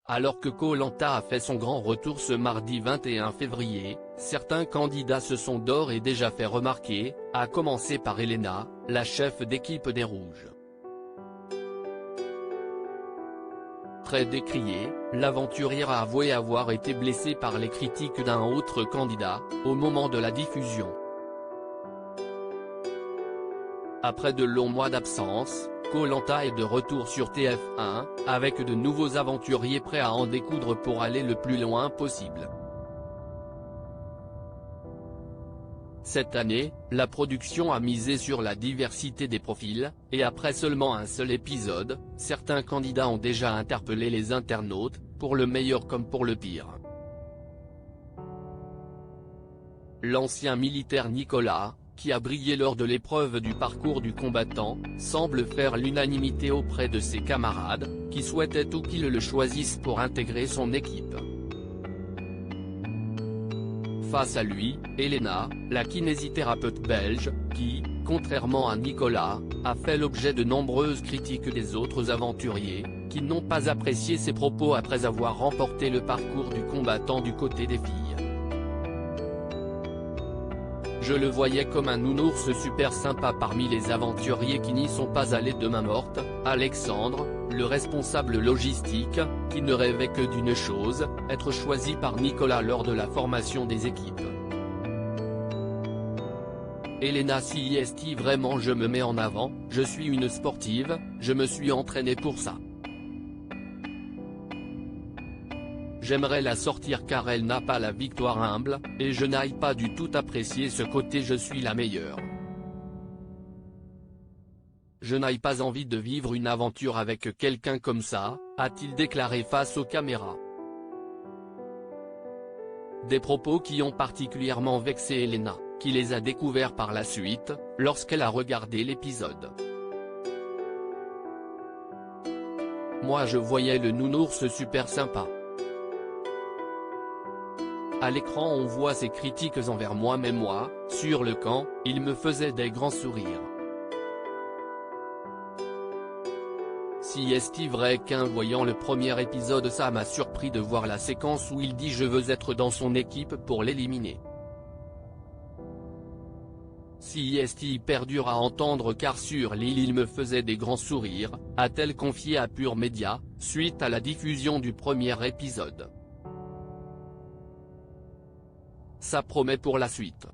Alors que Koh-Lanta a fait son grand retour ce mardi 21 février, certains candidats se sont d'ores et déjà fait remarquer, à commencer par Elena, la chef d'équipe des Rouges. Très décriée, l'aventurière a avoué avoir été blessée par les critiques d'un autre candidat, au moment de la diffusion. Après de longs mois d'absence, Koh-Lanta est de retour sur TF1, avec de nouveaux aventuriers prêts à en découdre pour aller le plus loin possible. Cette année, la production a misé sur la diversité des profils, et après seulement un seul épisode, certains candidats ont déjà interpellé les internautes, pour le meilleur comme pour le pire. L'ancien militaire Nicolas, qui a brillé lors de l'épreuve du parcours du combattant, semble faire l'unanimité auprès de ses camarades, qui souhaitaient tout qu'il le choisisse pour intégrer son équipe. Face à lui, Elena, la kinésithérapeute belge, qui, contrairement à Nicolas, a fait l'objet de nombreuses critiques des autres aventuriers, qui n'ont pas apprécié ses propos après avoir remporté le parcours du combattant du côté des filles. Je le voyais comme un nounours super sympa parmi les aventuriers qui n'y sont pas allés de main morte, Alexandre, le responsable logistique, qui ne rêvait que d'une chose, être choisi par Nicolas lors de la formation des équipes. Elena si est vraiment je me mets en avant, je suis une sportive, je me suis entraînée pour ça. J'aimerais la sortir car elle n'a pas la victoire humble, et je n'aille pas du tout apprécier ce côté je suis la meilleure. Je n'aille pas envie de vivre une aventure avec quelqu'un comme ça, a-t-il déclaré face aux caméras. Des propos qui ont particulièrement vexé Elena, qui les a découverts par la suite, lorsqu'elle a regardé l'épisode. Moi je voyais le nounours super sympa. À l'écran on voit ses critiques envers moi mais moi, sur le camp, il me faisait des grands sourires. Si est-il vrai qu'en voyant le premier épisode ça m'a surpris de voir la séquence où il dit je veux être dans son équipe pour l'éliminer. Si est-il perdure à entendre car sur l'île il me faisait des grands sourires, a-t-elle confié à Pure Média, suite à la diffusion du premier épisode. Ça promet pour la suite.